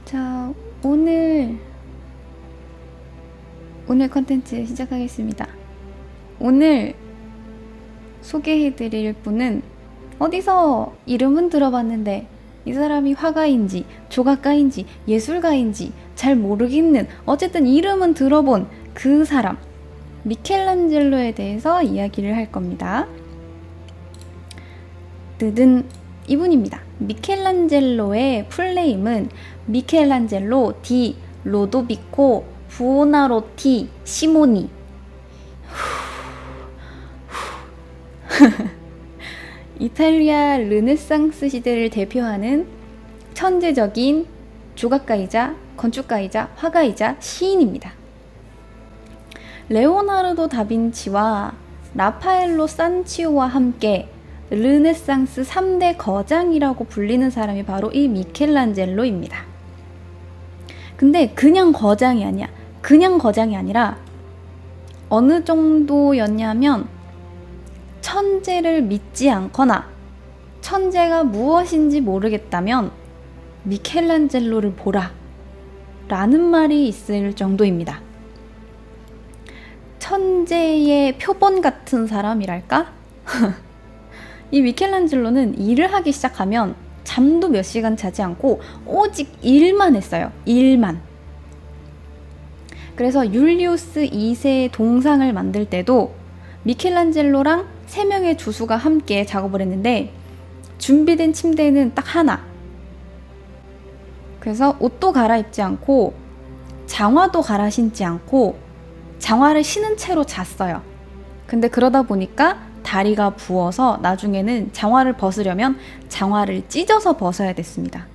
자, 오늘 컨텐츠 시작하겠습니다. 오늘 소개해드릴 분은 어디서 이름은 들어봤는데 이 사람이 화가인지 조각가인지 예술가인지 잘 모르겠는, 어쨌든 이름은 들어본 그 사람, 미켈란젤로에 대해서 이야기를 할 겁니다. 뜻은 이분입니다. 미켈란젤로의 풀네임은 미켈란젤로 디 로도비코 부오나로티 시모니. 이탈리아 르네상스 시대를 대표하는 천재적인 조각가이자 건축가이자 화가이자 시인입니다. 레오나르도 다빈치와 라파엘로 산치오와 함께 르네상스 3대 거장이라고 불리는 사람이 바로 이 미켈란젤로입니다. 근데 그냥 거장이 아니라 어느 정도였냐면, 천재를 믿지 않거나 천재가 무엇인지 모르겠다면 미켈란젤로를 보라 라는 말이 있을 정도입니다. 천재의 표본 같은 사람이랄까? 이 미켈란젤로는 일을 하기 시작하면 잠도 몇 시간 자지 않고 오직 일만 했어요. 일만. 그래서 율리우스 2세의 동상을 만들 때도 미켈란젤로랑 3명의 주수가 함께 작업을 했는데 준비된 침대는 딱 하나. 그래서 옷도 갈아입지 않고 장화도 갈아 신지 않고 장화를 신은 채로 잤어요. 근데 그러다 보니까 다리가 부어서 나중에는 장화를 벗으려면 장화를 찢어서 벗어야 됐습니다.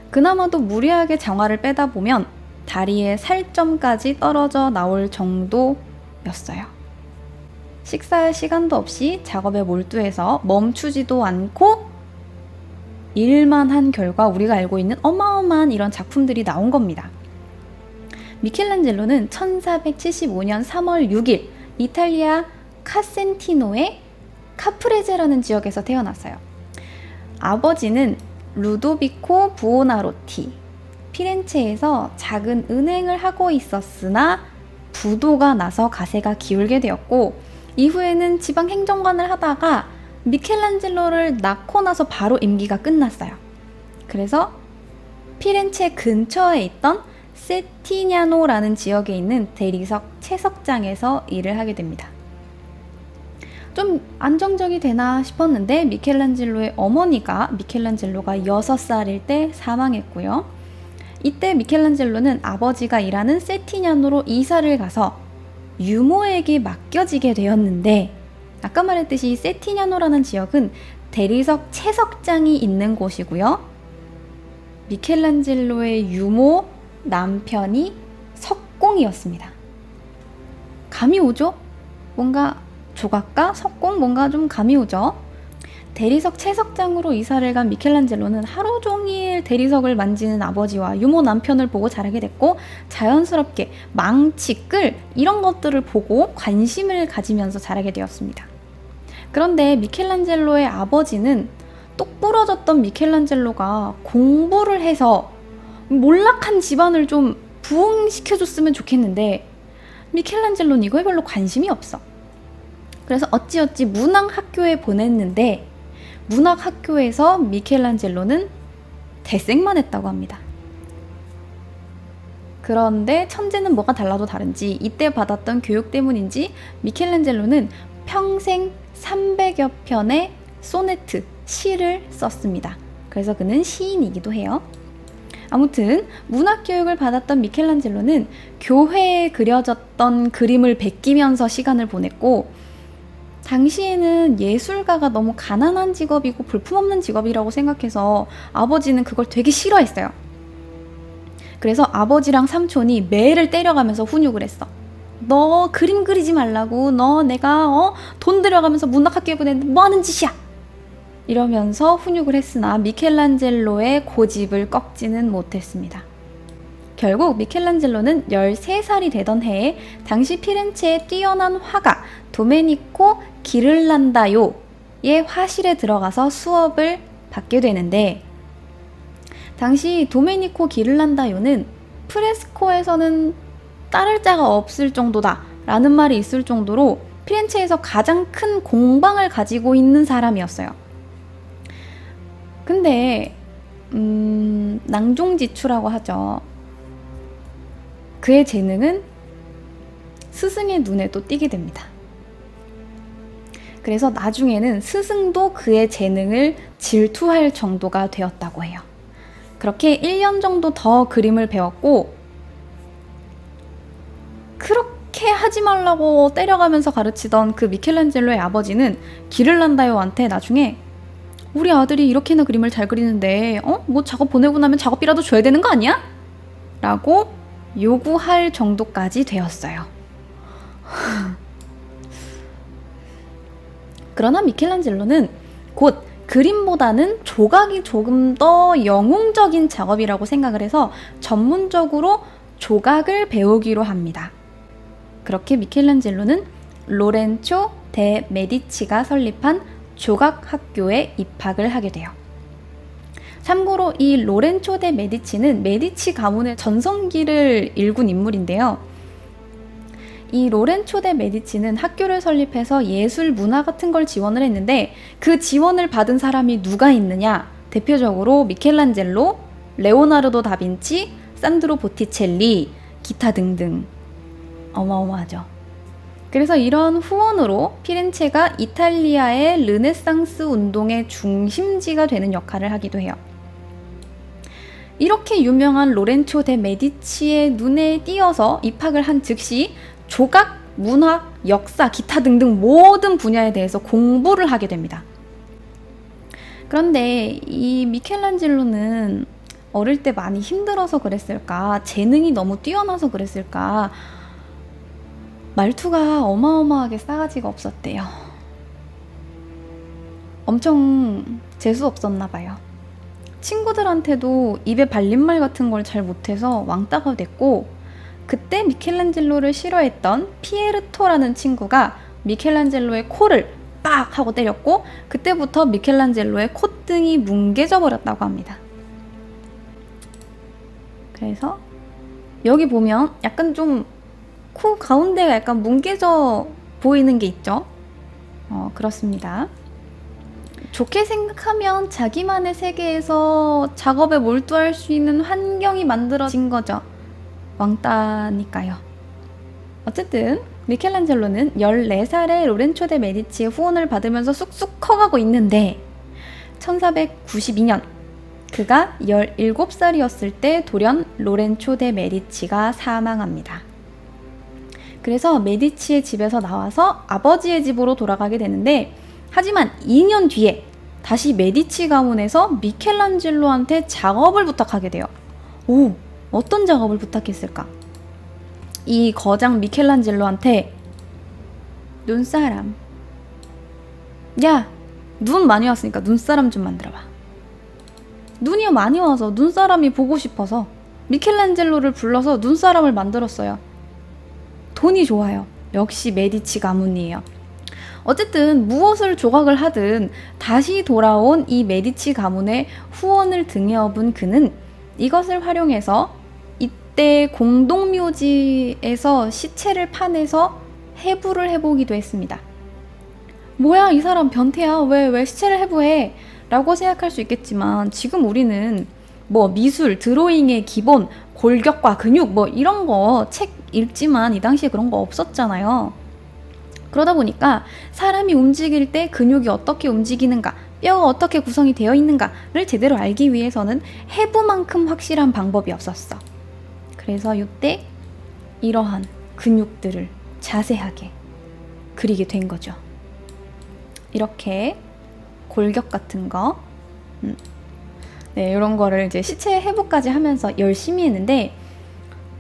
그나마도 무리하게 장화를 빼다 보면 다리에 살점까지 떨어져 나올 정도였어요. 식사할 시간도 없이 작업에 몰두해서 멈추지도 않고 일만 한 결과 우리가 알고 있는 어마어마한 이런 작품들이 나온 겁니다. 미켈란젤로는 1475년 3월 6일 이탈리아 카센티노의 카프레제라는 지역에서 태어났어요. 아버지는 루도비코 부오나로티, 피렌체에서 작은 은행을 하고 있었으나 부도가 나서 가세가 기울게 되었고, 이후에는 지방 행정관을 하다가 미켈란젤로를 낳고 나서 바로 임기가 끝났어요. 그래서 피렌체 근처에 있던 세티냐노라는 지역에 있는 대리석 채석장에서 일을 하게 됩니다. 좀 안정적이 되나 싶었는데 미켈란젤로의 어머니가 미켈란젤로가 6살일 때 사망했고요. 이때 미켈란젤로는 아버지가 일하는 세티냐노로 이사를 가서 유모에게 맡겨지게 되었는데, 아까 말했듯이 세티냐노라는 지역은 대리석 채석장이 있는 곳이고요. 미켈란젤로의 유모 남편이 석공이었습니다. 감이 오죠? 뭔가 조각가, 석공, 뭔가 좀 감이 오죠? 대리석 채석장으로 이사를 간 미켈란젤로는 하루 종일 대리석을 만지는 아버지와 유모 남편을 보고 자라게 됐고, 자연스럽게 망치, 끌 이런 것들을 보고 관심을 가지면서 자라게 되었습니다. 그런데 미켈란젤로의 아버지는 똑 부러졌던 미켈란젤로가 공부를 해서 몰락한 집안을 좀 부흥시켜줬으면 좋겠는데 미켈란젤로는 이거에 별로 관심이 없어. 그래서 어찌어찌 문학학교에 보냈는데 문학학교에서 미켈란젤로는 대생만 했다고 합니다. 그런데 천재는 뭐가 달라도 다른지 이때 받았던 교육 때문인지 미켈란젤로는 평생 300여 편의 소네트, 시를 썼습니다. 그래서 그는 시인이기도 해요. 아무튼 문학교육을 받았던 미켈란젤로는 교회에 그려졌던 그림을 베끼면서 시간을 보냈고, 당시에는 예술가가 너무 가난한 직업이고 볼품없는 직업이라고 생각해서 아버지는 그걸 되게 싫어했어요. 그래서 아버지랑 삼촌이 매를 때려가면서 훈육을 했어. 너 그림 그리지 말라고, 너 내가 돈 들여가면서 문학학교에 보냈는데 뭐 하는 짓이야, 이러면서 훈육을 했으나 미켈란젤로의 고집을 꺾지는 못했습니다. 결국 미켈란젤로는 13살이 되던 해에 당시 피렌체의 뛰어난 화가 도메니코 기를란다요의 화실에 들어가서 수업을 받게 되는데, 당시 도메니코 기를란다요는 프레스코에서는 따를 자가 없을 정도다 라는 말이 있을 정도로 피렌체에서 가장 큰 공방을 가지고 있는 사람이었어요. 근데 낭종지추라고 하죠. 그의 재능은 스승의 눈에 또 띄게 됩니다. 그래서 나중에는 스승도 그의 재능을 질투할 정도가 되었다고 해요. 그렇게 1년 정도 더 그림을 배웠고, 그렇게 하지 말라고 때려가면서 가르치던 그 미켈란젤로의 아버지는 기를란다요한테 나중에 우리 아들이 이렇게나 그림을 잘 그리는데 뭐 작업 보내고 나면 작업비라도 줘야 되는 거 아니야? 라고 요구할 정도까지 되었어요. 그러나 미켈란젤로는 곧 그림보다는 조각이 조금 더 영웅적인 작업이라고 생각을 해서 전문적으로 조각을 배우기로 합니다. 그렇게 미켈란젤로는 로렌초 데 메디치가 설립한 조각학교에 입학을 하게 돼요. 참고로 이 로렌초 데 메디치는 메디치 가문의 전성기를 일군 인물인데요. 이 로렌초 데 메디치는 학교를 설립해서 예술, 문화 같은 걸 지원을 했는데 그 지원을 받은 사람이 누가 있느냐? 대표적으로 미켈란젤로, 레오나르도 다빈치, 산드로 보티첼리, 기타 등등. 어마어마하죠. 그래서 이런 후원으로 피렌체가 이탈리아의 르네상스 운동의 중심지가 되는 역할을 하기도 해요. 이렇게 유명한 로렌초 데 메디치의 눈에 띄어서 입학을 한 즉시 조각, 문학, 역사, 기타 등등 모든 분야에 대해서 공부를 하게 됩니다. 그런데 이 미켈란젤로는 어릴 때 많이 힘들어서 그랬을까? 재능이 너무 뛰어나서 그랬을까? 말투가 어마어마하게 싸가지가 없었대요. 엄청 재수 없었나 봐요. 친구들한테도 입에 발린말 같은 걸 잘 못해서 왕따가 됐고, 그때 미켈란젤로를 싫어했던 피에르토라는 친구가 미켈란젤로의 코를 빡 하고 때렸고, 그때부터 미켈란젤로의 콧등이 뭉개져 버렸다고 합니다. 그래서 여기 보면 약간 좀 코 가운데가 약간 뭉개져 보이는 게 있죠. 그렇습니다. 좋게 생각하면 자기만의 세계에서 작업에 몰두할 수 있는 환경이 만들어진 거죠. 왕따니까요. 어쨌든 미켈란젤로는 14살에 로렌초 데 메디치의 후원을 받으면서 쑥쑥 커가고 있는데 1492년 그가 17살이었을 때 돌연 로렌초 데 메디치가 사망합니다. 그래서 메디치의 집에서 나와서 아버지의 집으로 돌아가게 되는데, 하지만 2년 뒤에 다시 메디치 가문에서 미켈란젤로한테 작업을 부탁하게 돼요. 오, 어떤 작업을 부탁했을까? 이 거장 미켈란젤로한테 눈사람, 야, 눈 많이 왔으니까 눈사람 좀 만들어봐. 눈이 많이 와서 눈사람이 보고 싶어서 미켈란젤로를 불러서 눈사람을 만들었어요. 돈이 좋아요. 역시 메디치 가문이에요. 어쨌든 무엇을 조각을 하든 다시 돌아온 이 메디치 가문의 후원을 등에 업은 그는 이것을 활용해서 이때 공동묘지에서 시체를 파내서 해부를 해보기도 했습니다. 뭐야, 이 사람 변태야. 왜 시체를 해부해? 라고 생각할 수 있겠지만, 지금 우리는 뭐 미술, 드로잉의 기본, 골격과 근육 뭐 이런 거 책 읽지만 이 당시에 그런 거 없었잖아요. 그러다 보니까 사람이 움직일 때 근육이 어떻게 움직이는가, 뼈가 어떻게 구성이 되어 있는가를 제대로 알기 위해서는 해부만큼 확실한 방법이 없었어. 그래서 이때 이러한 근육들을 자세하게 그리게 된 거죠. 이렇게 골격 같은 거, 네, 이런 거를 이제 시체 해부까지 하면서 열심히 했는데,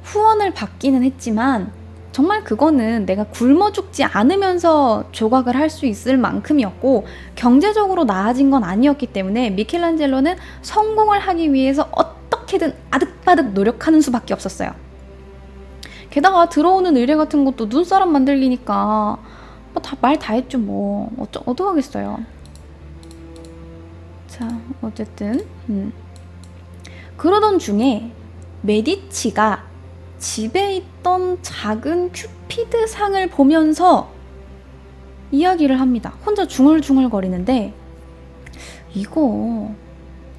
후원을 받기는 했지만 정말 그거는 내가 굶어 죽지 않으면서 조각을 할 수 있을 만큼이었고 경제적으로 나아진 건 아니었기 때문에 미켈란젤로는 성공을 하기 위해서 어떻게든 아득바득 노력하는 수밖에 없었어요. 게다가 들어오는 의뢰 같은 것도 눈사람 만들기니까 뭐 말 다 했죠. 뭐 어떡하겠어요. 자, 어쨌든 그러던 중에 메디치가 집에 있던 작은 큐피드 상을 보면서 이야기를 합니다. 혼자 중얼중얼거리는데 이거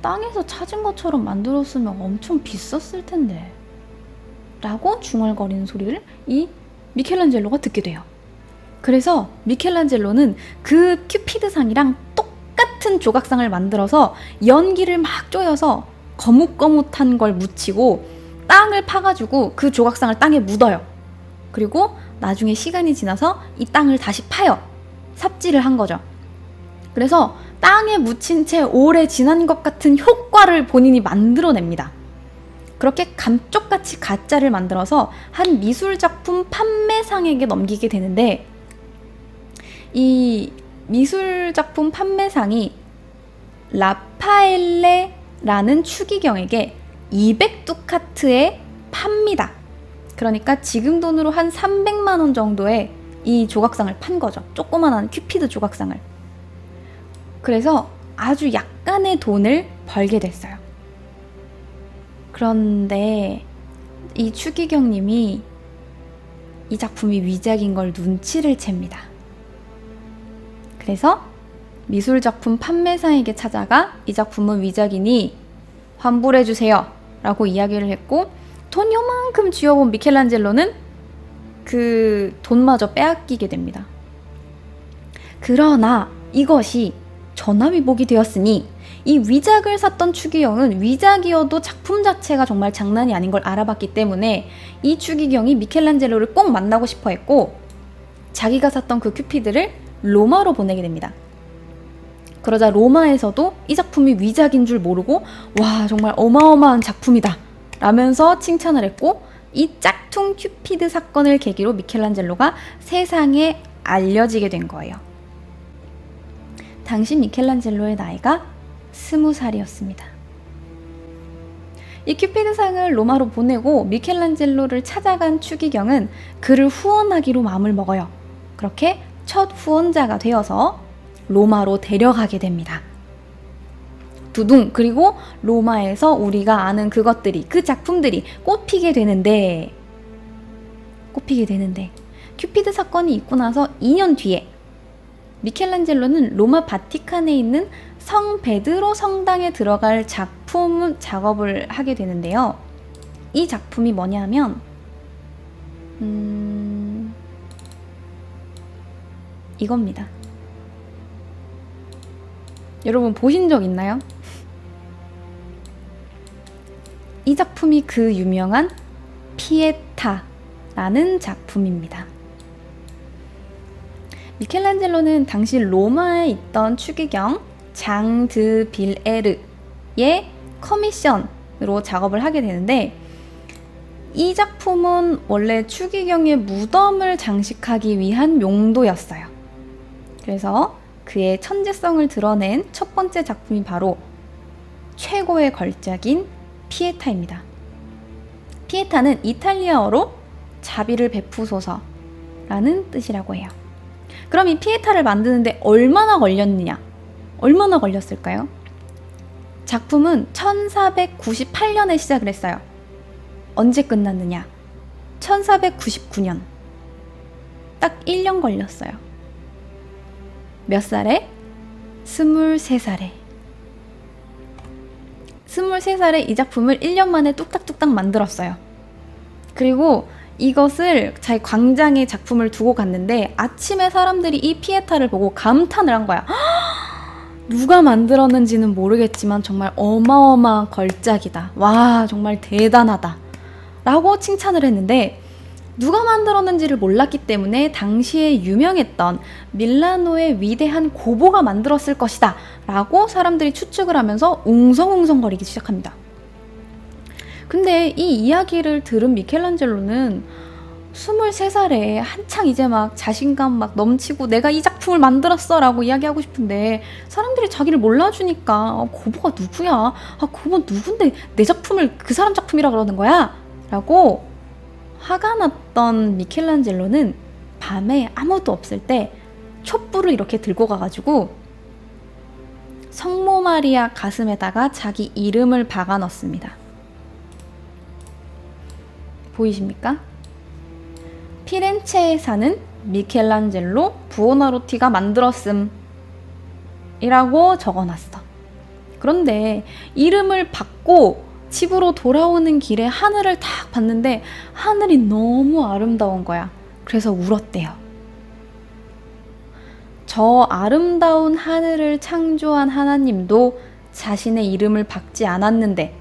땅에서 찾은 것처럼 만들었으면 엄청 비쌌을 텐데 라고 중얼거리는 소리를 이 미켈란젤로가 듣게 돼요. 그래서 미켈란젤로는 그 큐피드 상이랑 똑같은 조각상을 만들어서 연기를 막 쪼여서 거뭇거뭇한 걸 묻히고 땅을 파가지고 그 조각상을 땅에 묻어요. 그리고 나중에 시간이 지나서 이 땅을 다시 파요. 삽질을 한 거죠. 그래서 땅에 묻힌 채 오래 지난 것 같은 효과를 본인이 만들어냅니다. 그렇게 감쪽같이 가짜를 만들어서 한 미술작품 판매상에게 넘기게 되는데 이 미술작품 판매상이 라파엘레라는 추기경에게 200두카트에 팝니다. 그러니까 지금 돈으로 한 300만 원 정도의 이 조각상을 판 거죠. 조그만한 큐피드 조각상을. 그래서 아주 약간의 돈을 벌게 됐어요. 그런데 이 추기경님이 이 작품이 위작인 걸 눈치를 챕니다. 그래서 미술작품 판매사에게 찾아가 이 작품은 위작이니 환불해주세요 라고 이야기를 했고 돈 요만큼 쥐어본 미켈란젤로는 그 돈마저 빼앗기게 됩니다. 그러나 이것이 전화위복이 되었으니 이 위작을 샀던 추기경은 위작이어도 작품 자체가 정말 장난이 아닌 걸 알아봤기 때문에 이 추기경이 미켈란젤로를 꼭 만나고 싶어 했고 자기가 샀던 그 큐피드를 로마로 보내게 됩니다. 그러자 로마에서도 이 작품이 위작인 줄 모르고 와 정말 어마어마한 작품이다 라면서 칭찬을 했고 이 짝퉁 큐피드 사건을 계기로 미켈란젤로가 세상에 알려지게 된 거예요. 당시 미켈란젤로의 나이가 20살이었습니다. 이 큐피드 상을 로마로 보내고 미켈란젤로를 찾아간 추기경은 그를 후원하기로 마음을 먹어요. 그렇게 첫 후원자가 되어서 로마로 데려가게 됩니다. 두둥. 그리고 로마에서 우리가 아는 그것들이 그 작품들이 꽃피게 되는데 큐피드 사건이 있고 나서 2년 뒤에 미켈란젤로는 로마 바티칸에 있는 성 베드로 성당에 들어갈 작품 작업을 하게 되는데요. 이 작품이 뭐냐면 이겁니다. 여러분 보신 적 있나요? 이 작품이 그 유명한 피에타라는 작품입니다. 미켈란젤로는 당시 로마에 있던 추기경 장 드 빌에르의 커미션으로 작업을 하게 되는데 이 작품은 원래 추기경의 무덤을 장식하기 위한 용도였어요. 그래서 그의 천재성을 드러낸 첫 번째 작품이 바로 최고의 걸작인 피에타입니다. 피에타는 이탈리아어로 자비를 베푸소서라는 뜻이라고 해요. 그럼 이 피에타를 만드는데 얼마나 걸렸을까요? 작품은 1498년에 시작을 했어요. 언제 끝났느냐? 1499년. 딱 1년 걸렸어요. 몇 살에? 23살에. 23살에 이 작품을 1년 만에 뚝딱뚝딱 만들었어요. 그리고 이것을 자기 광장에 작품을 두고 갔는데 아침에 사람들이 이 피에타를 보고 감탄을 한 거야. 누가 만들었는지는 모르겠지만 정말 어마어마한 걸작이다. 와, 정말 대단하다. 라고 칭찬을 했는데 누가 만들었는지를 몰랐기 때문에 당시에 유명했던 밀라노의 위대한 고보가 만들었을 것이다 라고 사람들이 추측을 하면서 웅성웅성거리기 시작합니다. 근데 이 이야기를 들은 미켈란젤로는 23살에 한창 이제 막 자신감 막 넘치고 내가 이 작품을 만들었어 라고 이야기하고 싶은데 사람들이 자기를 몰라주니까 고보가 누구야? 고보 누군데 내 작품을 그 사람 작품이라 그러는 거야? 라고 화가 났던 미켈란젤로는 밤에 아무도 없을 때 촛불을 이렇게 들고 가가지고 성모 마리아 가슴에다가 자기 이름을 박아 넣습니다. 보이십니까? 피렌체에 사는 미켈란젤로 부오나로티가 만들었음 이라고 적어놨어. 그런데 이름을 받고 집으로 돌아오는 길에 하늘을 딱 봤는데 하늘이 너무 아름다운 거야. 그래서 울었대요. 저 아름다운 하늘을 창조한 하나님도 자신의 이름을 박지 않았는데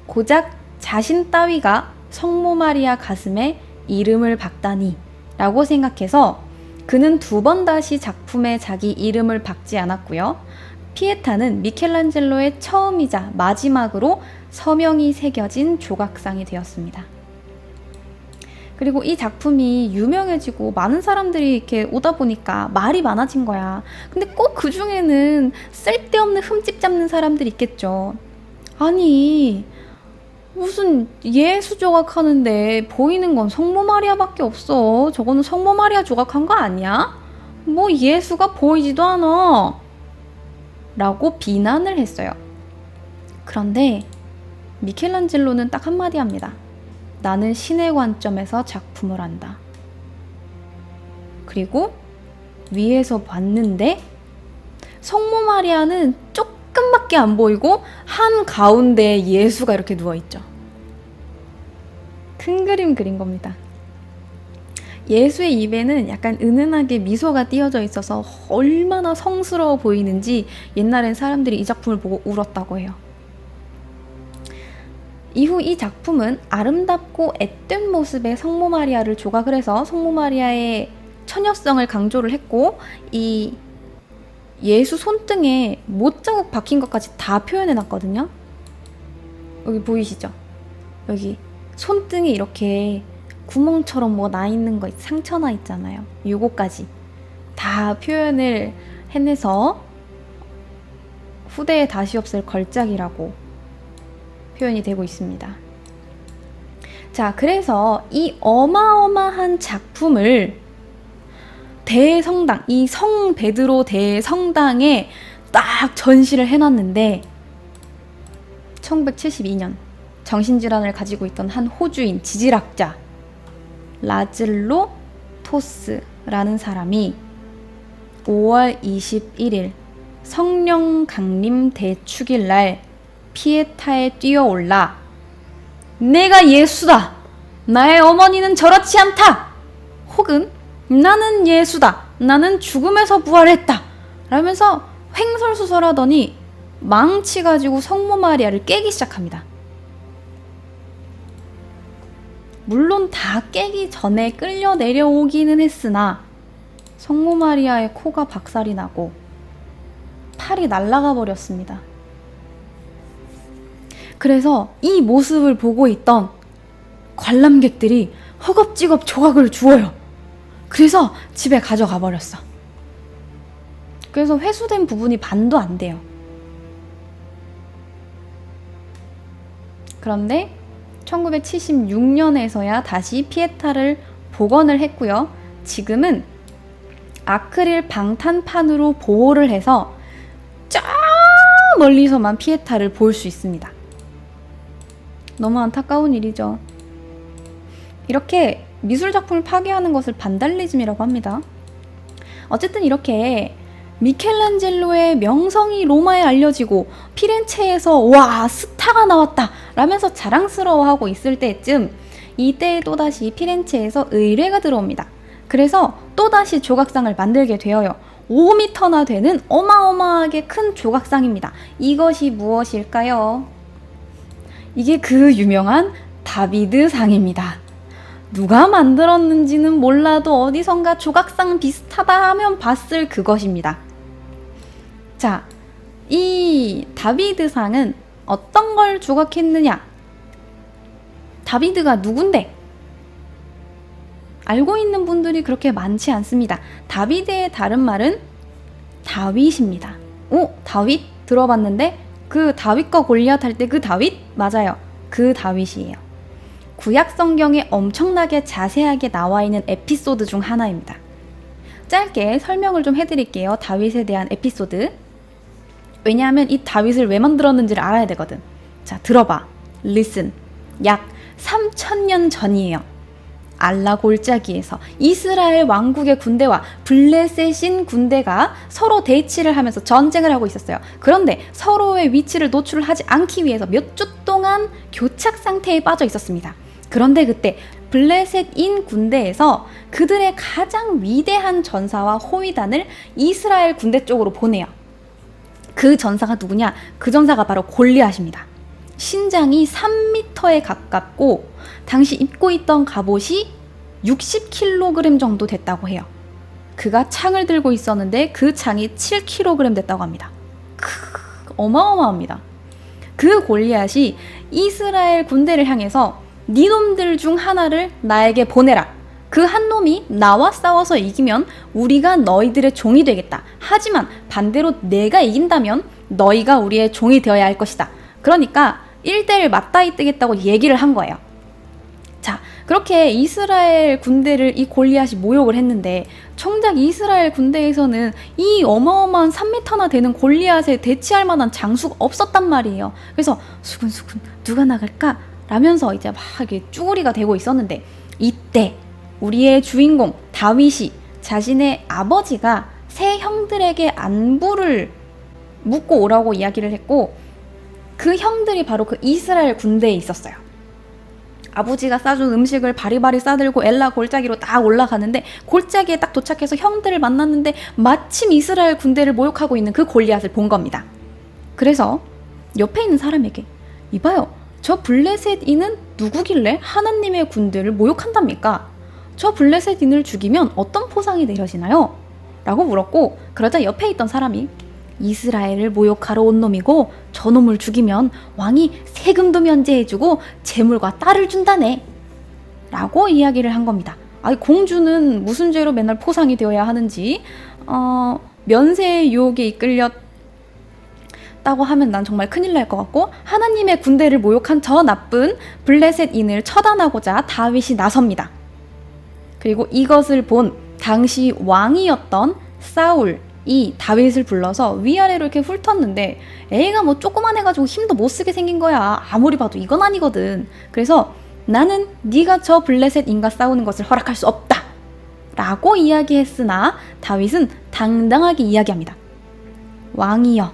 고작 자신 따위가 성모 마리아 가슴에 이름을 박다니 라고 생각해서 그는 2번 다시 작품에 자기 이름을 박지 않았고요. 피에타는 미켈란젤로의 처음이자 마지막으로 서명이 새겨진 조각상이 되었습니다. 그리고 이 작품이 유명해지고 많은 사람들이 이렇게 오다 보니까 말이 많아진 거야. 근데 꼭 그 중에는 쓸데없는 흠집 잡는 사람들이 있겠죠. 아니, 무슨 예수 조각하는데 보이는 건 성모 마리아밖에 없어. 저거는 성모 마리아 조각한 거 아니야? 뭐 예수가 보이지도 않아. 라고 비난을 했어요. 그런데 미켈란젤로는 딱 한마디 합니다. 나는 신의 관점에서 작품을 한다. 그리고 위에서 봤는데 성모 마리아는 조금밖에 안 보이고 한가운데 예수가 이렇게 누워있죠. 큰 그림 그린 겁니다. 예수의 입에는 약간 은은하게 미소가 띄어져 있어서 얼마나 성스러워 보이는지 옛날엔 사람들이 이 작품을 보고 울었다고 해요. 이후 이 작품은 아름답고 앳된 모습의 성모 마리아를 조각을 해서 성모 마리아의 처녀성을 강조를 했고 이 예수 손등에 못자국 박힌 것까지 다 표현해 놨거든요. 여기 보이시죠? 여기 손등에 이렇게 구멍처럼 뭐 나 있는 거 상처 나 있잖아요. 요거까지 다 표현을 해내서 후대에 다시 없을 걸작이라고 표현이 되고 있습니다. 자, 그래서 이 어마어마한 작품을 대성당, 이 성 베드로 대성당에 딱 전시를 해놨는데 1972년 정신질환을 가지고 있던 한 호주인 지질학자 라즐로 토스라는 사람이 5월 21일 성령 강림 대축일날 피에타에 뛰어올라 내가 예수다! 나의 어머니는 저렇지 않다! 혹은 나는 예수다! 나는 죽음에서 부활했다! 라면서 횡설수설하더니 망치 가지고 성모 마리아를 깨기 시작합니다. 물론 다 깨기 전에 끌려 내려오기는 했으나 성모 마리아의 코가 박살이 나고 팔이 날아가 버렸습니다. 그래서 이 모습을 보고 있던 관람객들이 허겁지겁 조각을 주워요. 그래서 집에 가져가 버렸어. 그래서 회수된 부분이 반도 안 돼요. 그런데 1976년에서야 다시 피에타를 복원을 했고요. 지금은 아크릴 방탄판으로 보호를 해서 저 멀리서만 피에타를 볼 수 있습니다. 너무 안타까운 일이죠. 이렇게 미술작품을 파괴하는 것을 반달리즘이라고 합니다. 어쨌든 이렇게 미켈란젤로의 명성이 로마에 알려지고 피렌체에서 와 스타가 나왔다 라면서 자랑스러워하고 있을 때쯤 이때 또다시 피렌체에서 의뢰가 들어옵니다. 그래서 또다시 조각상을 만들게 되어요. 5m나 되는 어마어마하게 큰 조각상입니다. 이것이 무엇일까요? 이게 그 유명한 다비드상입니다. 누가 만들었는지는 몰라도 어디선가 조각상 비슷하다 하면 봤을 그것입니다. 자, 이 다비드상은 어떤 걸 조각했느냐? 다비드가 누군데? 알고 있는 분들이 그렇게 많지 않습니다. 다비드의 다른 말은 다윗입니다. 오, 다윗 들어봤는데 그 다윗과 골리앗 할 때 그 다윗? 맞아요. 그 다윗이에요. 구약 성경에 엄청나게 자세하게 나와 있는 에피소드 중 하나입니다. 짧게 설명을 좀 해드릴게요. 다윗에 대한 에피소드. 왜냐하면 이 다윗을 왜 만들었는지를 알아야 되거든. 자, 들어봐. listen. 약 3000년 전이에요. 알라 골짜기에서 이스라엘 왕국의 군대와 블레셋인 군대가 서로 대치를 하면서 전쟁을 하고 있었어요. 그런데 서로의 위치를 노출을 하지 않기 위해서 몇 주 동안 교착 상태에 빠져 있었습니다. 그런데 그때 블레셋인 군대에서 그들의 가장 위대한 전사와 호위단을 이스라엘 군대 쪽으로 보내요. 그 전사가 누구냐? 그 전사가 바로 골리앗입니다. 신장이 3m에 가깝고 당시 입고 있던 갑옷이 60kg 정도 됐다고 해요. 그가 창을 들고 있었는데 그 창이 7kg 됐다고 합니다. 어마어마합니다. 그 골리앗이 이스라엘 군대를 향해서 니놈들 중 하나를 나에게 보내라. 그 한 놈이 나와 싸워서 이기면 우리가 너희들의 종이 되겠다. 하지만 반대로 내가 이긴다면 너희가 우리의 종이 되어야 할 것이다. 그러니까 1대1 맞다이 뜨겠다고 얘기를 한 거예요. 자, 그렇게 이스라엘 군대를 이 골리앗이 모욕을 했는데 정작 이스라엘 군대에서는 이 어마어마한 3m나 되는 골리앗에 대치할 만한 장수가 없었단 말이에요. 그래서 수근수근 누가 나갈까? 라면서 이제 막 이렇게 쭈구리가 되고 있었는데 이때 우리의 주인공 다윗이 자신의 아버지가 세 형들에게 안부를 묻고 오라고 이야기를 했고 그 형들이 바로 그 이스라엘 군대에 있었어요. 아버지가 싸준 음식을 바리바리 싸들고 엘라 골짜기로 딱 올라가는데 골짜기에 딱 도착해서 형들을 만났는데 마침 이스라엘 군대를 모욕하고 있는 그 골리앗을 본 겁니다. 그래서 옆에 있는 사람에게 이봐요. 저 블레셋인은 누구길래 하나님의 군대를 모욕한답니까? 저 블레셋인을 죽이면 어떤 포상이 내려지나요? 라고 물었고 그러자 옆에 있던 사람이 이스라엘을 모욕하러 온 놈이고 저놈을 죽이면 왕이 세금도 면제해주고 재물과 딸을 준다네 라고 이야기를 한 겁니다. 아니 공주는 무슨 죄로 맨날 포상이 되어야 하는지 면세의 유혹에 이끌렸다고 하면 난 정말 큰일 날 것 같고 하나님의 군대를 모욕한 저 나쁜 블레셋인을 처단하고자 다윗이 나섭니다. 그리고 이것을 본 당시 왕이었던 사울이 다윗을 불러서 위아래로 이렇게 훑었는데 애가 뭐 조그만해가지고 힘도 못 쓰게 생긴 거야. 아무리 봐도 이건 아니거든. 그래서 나는 네가 저 블레셋인과 싸우는 것을 허락할 수 없다 라고 이야기했으나 다윗은 당당하게 이야기합니다. 왕이여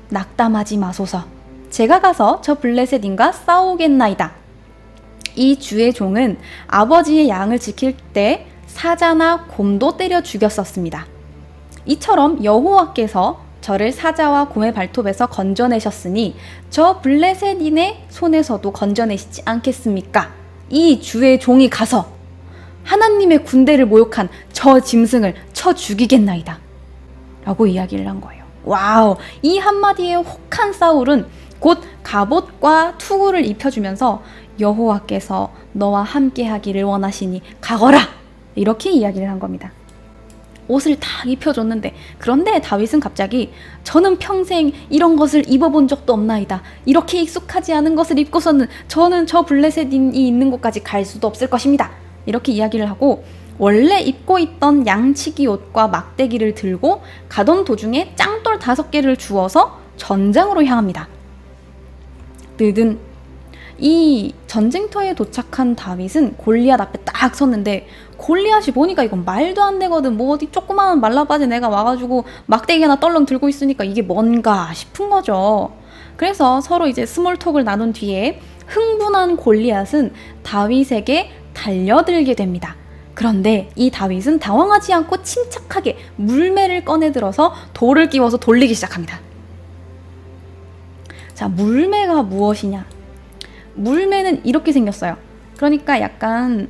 낙담하지 마소서. 제가 가서 저 블레셋인과 싸우겠나이다. 이 주의 종은 아버지의 양을 지킬 때 사자나 곰도 때려 죽였었습니다. 이처럼 여호와께서 저를 사자와 곰의 발톱에서 건져내셨으니 저 블레셋인의 손에서도 건져내시지 않겠습니까? 이 주의 종이 가서 하나님의 군대를 모욕한 저 짐승을 쳐 죽이겠나이다 라고 이야기를 한 거예요. 와우, 이 한마디에 혹한 사울은 곧 갑옷과 투구를 입혀주면서 여호와께서 너와 함께 하기를 원하시니 가거라 이렇게 이야기를 한 겁니다. 옷을 다 입혀줬는데 그런데 다윗은 갑자기 저는 평생 이런 것을 입어본 적도 없나이다. 이렇게 익숙하지 않은 것을 입고서는 저는 저 블레셋인이 있는 곳까지 갈 수도 없을 것입니다. 이렇게 이야기를 하고 원래 입고 있던 양치기 옷과 막대기를 들고 가던 도중에 짱돌 5개를 주워서 전장으로 향합니다. 느든 이 전쟁터에 도착한 다윗은 골리앗 앞에 딱 섰는데 골리앗이 보니까 이건 말도 안 되거든. 뭐 어디 조그마한 말라빠진 애가 와가지고 막대기 하나 떨렁 들고 있으니까 이게 뭔가 싶은 거죠. 그래서 서로 이제 스몰톡을 나눈 뒤에 흥분한 골리앗은 다윗에게 달려들게 됩니다. 그런데 이 다윗은 당황하지 않고 침착하게 물매를 꺼내들어서 돌을 끼워서 돌리기 시작합니다. 자, 물매가 무엇이냐? 물매는 이렇게 생겼어요. 그러니까 약간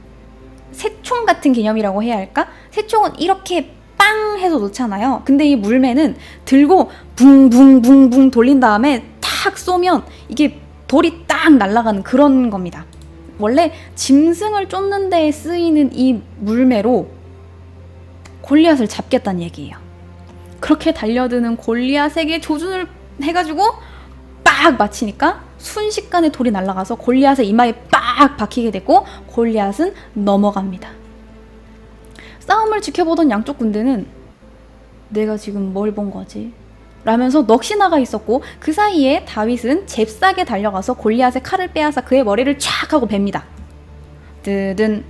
새총 같은 개념이라고 해야 할까? 새총은 이렇게 빵 해서 놓잖아요. 근데 이 물매는 들고 붕붕붕붕 돌린 다음에 탁 쏘면 이게 돌이 딱 날아가는 그런 겁니다. 원래 짐승을 쫓는 데에 쓰이는 이 물매로 골리앗을 잡겠다는 얘기예요. 그렇게 달려드는 골리앗에게 조준을 해가지고 빡 맞히니까 순식간에 돌이 날아가서 골리앗의 이마에 빡 박히게 되고 골리앗은 넘어갑니다. 싸움을 지켜보던 양쪽 군대는 내가 지금 뭘 본 거지? 라면서 넋이 있었고, 그 사이에 다윗은 잽싸게 달려가서 골리앗의 칼을 빼앗아 그의 머리를 촥 하고 뱁니다. 뜨든.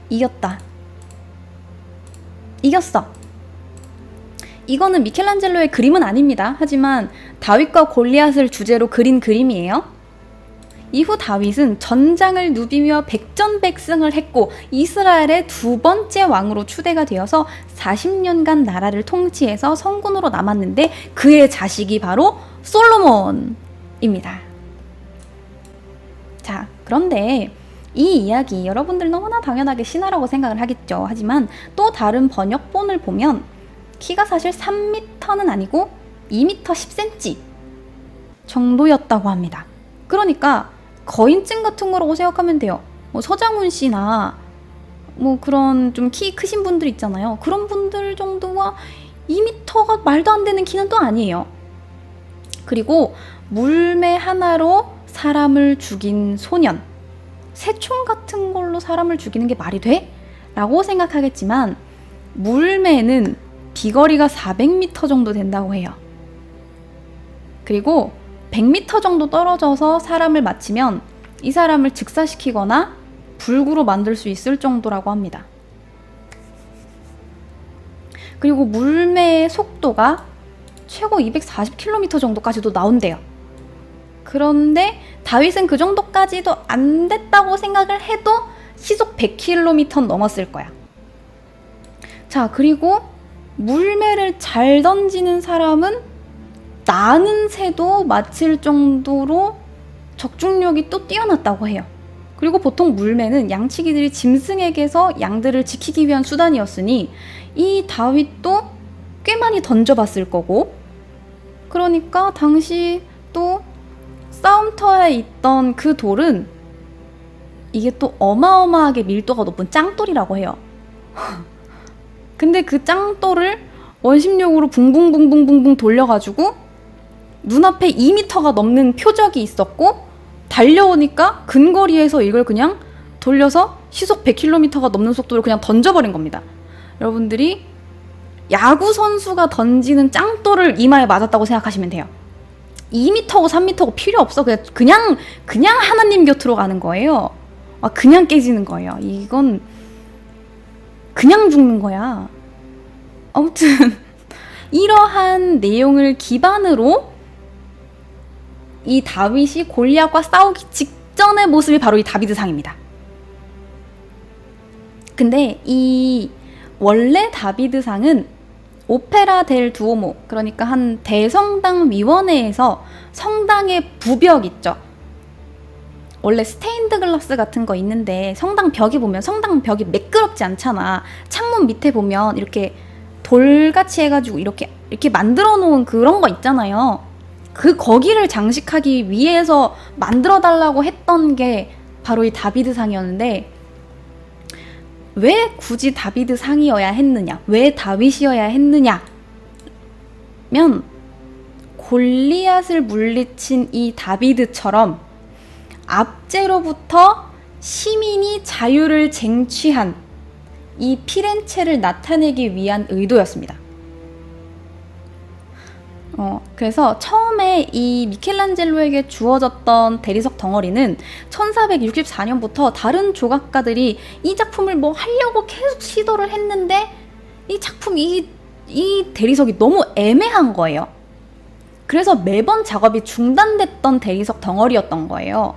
이겼다. 이겼어. 이거는 미켈란젤로의 그림은 아닙니다. 하지만 다윗과 골리앗을 주제로 그린 그림이에요. 이후 다윗은 전장을 누비며 백전백승을 했고 이스라엘의 두 번째 왕으로 추대가 되어서 40년간 나라를 통치해서 성군으로 남았는데, 그의 자식이 바로 솔로몬입니다. 자, 그런데 이 이야기 여러분들 너무나 당연하게 신화라고 생각을 하겠죠. 하지만 또 다른 번역본을 보면 키가 사실 3m는 아니고 2m 10cm 정도였다고 합니다. 그러니까 거인증 같은 거라고 생각하면 돼요. 뭐 서장훈 씨나 뭐 그런 좀 키 크신 분들 있잖아요. 그런 분들 정도와 2m가 말도 안 되는 키는 또 아니에요. 그리고 물매 하나로 사람을 죽인 소년, 새총 같은 걸로 사람을 죽이는 게 말이 돼? 라고 생각하겠지만 물매는 비거리가 400m 정도 된다고 해요. 그리고 100m 정도 떨어져서 사람을 맞히면 이 사람을 즉사시키거나 불구로 만들 수 있을 정도라고 합니다. 그리고 물매의 속도가 최고 240km 정도까지도 나온대요. 그런데 다윗은 그 정도까지도 안 됐다고 생각을 해도 시속 100km는 넘었을 거야. 자, 그리고 물매를 잘 던지는 사람은 나는 새도 맞힐 정도로 적중력이 또 뛰어났다고 해요. 그리고 보통 물매는 양치기들이 짐승에게서 양들을 지키기 위한 수단이었으니 이 다윗도 꽤 많이 던져봤을 거고, 그러니까 당시 또 싸움터에 있던 그 돌은 이게 또 어마어마하게 밀도가 높은 짱돌이라고 해요. 근데 그 짱돌을 원심력으로 붕붕붕붕붕붕 돌려가지고 눈앞에 2m가 넘는 표적이 있었고, 달려오니까 근거리에서 이걸 그냥 돌려서 시속 100km가 넘는 속도로 그냥 던져버린 겁니다. 여러분들이 야구 선수가 던지는 짱돌을 이마에 맞았다고 생각하시면 돼요. 2m고 3m고 필요 없어. 그냥 하나님 곁으로 가는 거예요. 그냥 깨지는 거예요. 이건 그냥 죽는 거야. 아무튼 이러한 내용을 기반으로 이 다윗이 골리앗과 싸우기 직전의 모습이 바로 이 다비드상입니다. 근데 이 원래 다비드상은 오페라 델 두오모, 그러니까 한 대성당 위원회에서 성당의 부벽 있죠. 원래 스테인드 글라스 같은 거 있는데 성당 벽이 보면 성당 벽이 매끄럽지 않잖아. 창문 밑에 보면 이렇게 돌같이 해가지고 이렇게 만들어 놓은 그런 거 있잖아요. 거기를 장식하기 위해서 만들어 달라고 했던 게 바로 이 다비드상이었는데, 왜 굳이 다비드상이어야 했느냐, 왜 다윗이어야 했느냐 면 골리앗을 물리친 이 다비드처럼 압제로부터 시민이 자유를 쟁취한 이 피렌체를 나타내기 위한 의도였습니다. 그래서 처음에 이 미켈란젤로에게 주어졌던 대리석 덩어리는 1464년부터 다른 조각가들이 이 작품을 뭐 하려고 계속 시도를 했는데 이 대리석이 너무 애매한 거예요. 그래서 매번 작업이 중단됐던 대리석 덩어리였던 거예요.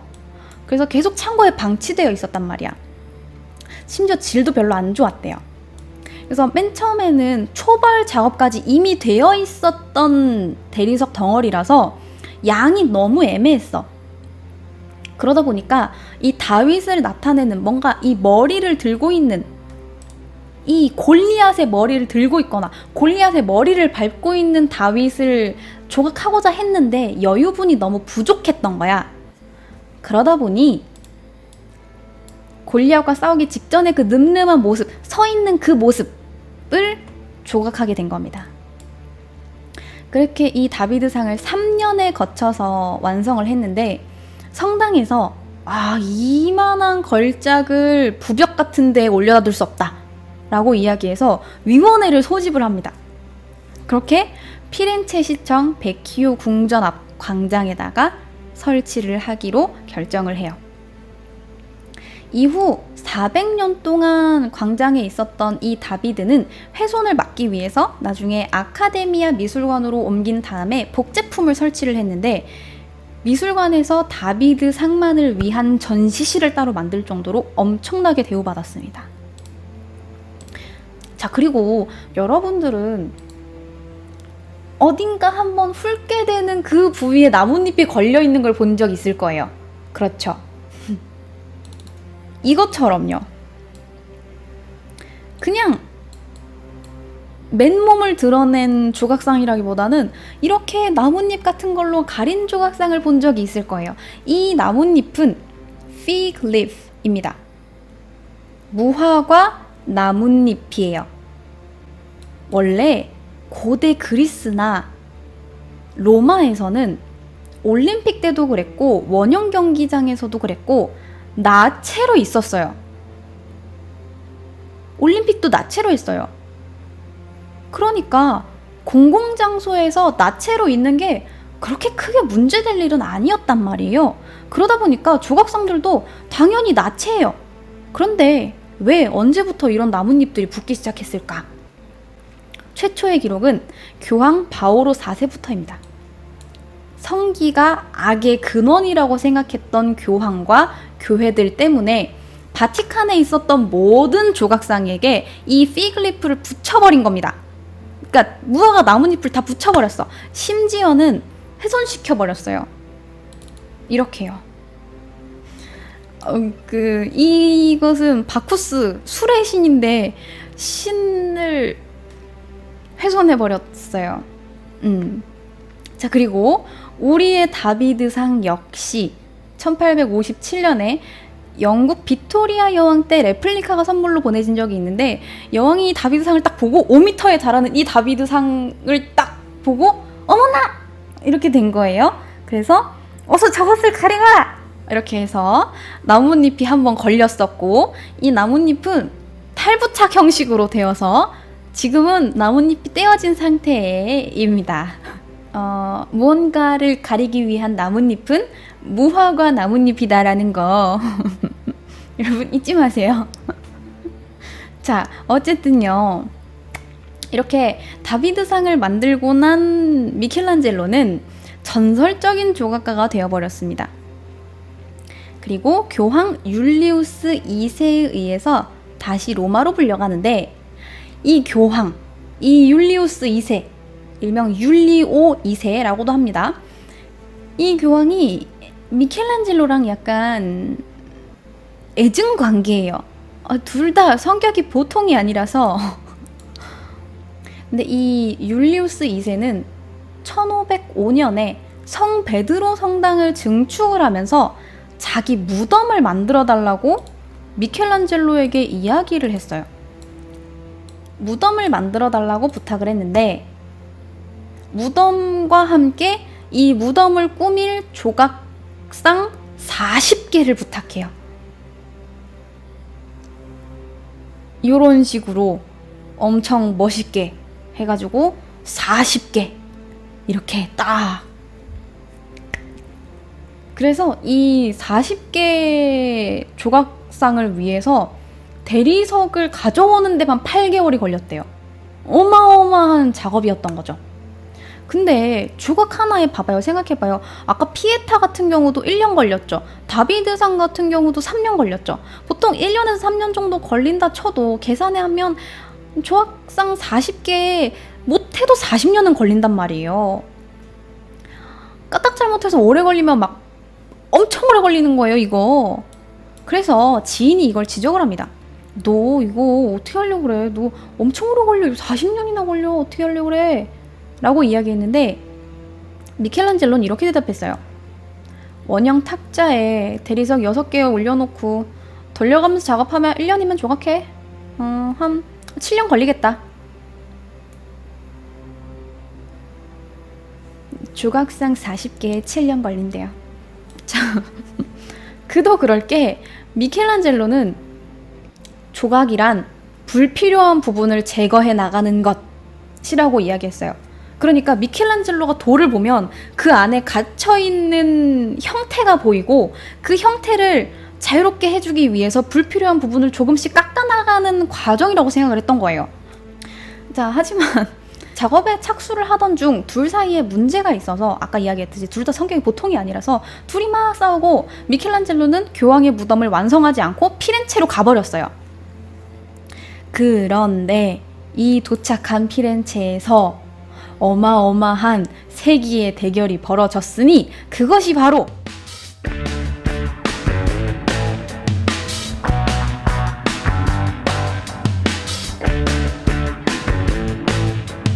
그래서 계속 창고에 방치되어 있었단 말이야. 심지어 질도 별로 안 좋았대요. 그래서 맨 처음에는 초벌 작업까지 이미 되어 있었던 대리석 덩어리라서 양이 너무 애매했어. 그러다 보니까 이 다윗을 나타내는 뭔가 이 머리를 들고 있는, 이 골리앗의 머리를 들고 있거나 골리앗의 머리를 밟고 있는 다윗을 조각하고자 했는데 여유분이 너무 부족했던 거야. 그러다 보니 골리앗과 싸우기 직전에 그 늠름한 모습, 서 있는 그 모습을 조각하게 된 겁니다. 그렇게 이 다비드상을 3년에 거쳐서 완성을 했는데, 성당에서 이만한 걸작을 부벽 같은 데에 올려둘 수 없다 라고 이야기해서 위원회를 소집을 합니다. 그렇게 피렌체 시청 베키오 궁전 앞 광장에다가 설치를 하기로 결정을 해요. 이후 400년 동안 광장에 있었던 이 다비드는 훼손을 막기 위해서 나중에 아카데미아 미술관으로 옮긴 다음에 복제품을 설치를 했는데, 미술관에서 다비드 상만을 위한 전시실을 따로 만들 정도로 엄청나게 대우받았습니다. 자, 그리고 여러분들은 어딘가 한번 훑게 되는 그 부위에 나뭇잎이 걸려있는 걸 본 적 있을 거예요. 그렇죠. 이것처럼요. 그냥 맨몸을 드러낸 조각상이라기보다는 이렇게 나뭇잎 같은 걸로 가린 조각상을 본 적이 있을 거예요. 이 나뭇잎은 fig leaf입니다. 무화과 나뭇잎이에요. 원래 고대 그리스나 로마에서는 올림픽 때도 그랬고 원형 경기장에서도 그랬고 나체로 있었어요. 올림픽도 나체로 했어요. 그러니까 공공장소에서 나체로 있는 게 그렇게 크게 문제될 일은 아니었단 말이에요. 그러다 보니까 조각상들도 당연히 나체예요. 그런데 왜 언제부터 이런 나뭇잎들이 붙기 시작했을까? 최초의 기록은 교황 바오로 4세부터입니다. 성기가 악의 근원이라고 생각했던 교황과 교회들 때문에 바티칸에 있었던 모든 조각상에게 이 피글리프를 붙여버린 겁니다. 그러니까 무화과 나뭇잎을 다 붙여버렸어. 심지어는 훼손시켜버렸어요. 이렇게요. 이것은 바쿠스, 술의 신인데 신을 훼손해버렸어요. 자, 그리고 우리의 다비드상 역시 1857년에 영국 빅토리아 여왕 때 레플리카가 선물로 보내진 적이 있는데, 여왕이 다비드상을 딱 보고 5m에 달하는 이 다비드상을 딱 보고 어머나! 이렇게 된 거예요. 그래서 어서 저것을 가져가! 이렇게 해서 나뭇잎이 한번 걸렸었고, 이 나뭇잎은 탈부착 형식으로 되어서 지금은 나뭇잎이 떼어진 상태입니다. 무언가를 가리기 위한 나뭇잎은 무화과 나뭇잎이다라는 거 여러분 잊지 마세요. 자, 어쨌든요, 이렇게 다비드상을 만들고 난 미켈란젤로는 전설적인 조각가가 되어버렸습니다. 그리고 교황 율리우스 2세에 의해서 다시 로마로 불려가는데, 이 교황, 이 율리우스 2세, 일명 율리오 2세라고도 합니다. 이 교황이 미켈란젤로랑 약간 애증 관계예요. 둘 다 성격이 보통이 아니라서. 근데 이 율리우스 2세는 1505년에 성 베드로 성당을 증축을 하면서 자기 무덤을 만들어 달라고 미켈란젤로에게 이야기를 했어요. 무덤을 만들어 달라고 부탁을 했는데, 무덤과 함께 이 무덤을 꾸밀 조각상 40개를 부탁해요. 이런 식으로 엄청 멋있게 해가지고 40개 이렇게 딱. 그래서 이 40개 조각상을 위해서 대리석을 가져오는 데만 8개월이 걸렸대요. 어마어마한 작업이었던 거죠. 근데 조각 하나에 봐봐요. 생각해봐요. 아까 피에타 같은 경우도 1년 걸렸죠. 다비드상 같은 경우도 3년 걸렸죠. 보통 1년에서 3년 정도 걸린다 쳐도 계산해 하면 조각상 40개에 못해도 40년은 걸린단 말이에요. 까딱 잘못해서 오래 걸리면 막 엄청 오래 걸리는 거예요, 이거. 그래서 지인이 이걸 지적을 합니다. 너 이거 어떻게 하려고 그래? 너 엄청 오래 걸려. 40년이나 걸려. 어떻게 하려고 그래? 라고 이야기했는데, 미켈란젤로는 이렇게 대답했어요. 원형 탁자에 대리석 6개 올려놓고 돌려가면서 작업하면 1년이면 조각해. 한 7년 걸리겠다. 조각상 40개에 7년 걸린대요. 자, 그도 그럴 게 미켈란젤로는 조각이란 불필요한 부분을 제거해 나가는 것, 것이라고 이야기했어요. 그러니까 미켈란젤로가 돌을 보면 그 안에 갇혀있는 형태가 보이고 그 형태를 자유롭게 해주기 위해서 불필요한 부분을 조금씩 깎아나가는 과정이라고 생각을 했던 거예요. 자, 하지만 작업에 착수를 하던 중 둘 사이에 문제가 있어서 아까 이야기했듯이 둘 다 성격이 보통이 아니라서 둘이 막 싸우고 미켈란젤로는 교황의 무덤을 완성하지 않고 피렌체로 가버렸어요. 그런데 이 도착한 피렌체에서 어마어마한 세기의 대결이 벌어졌으니 그것이 바로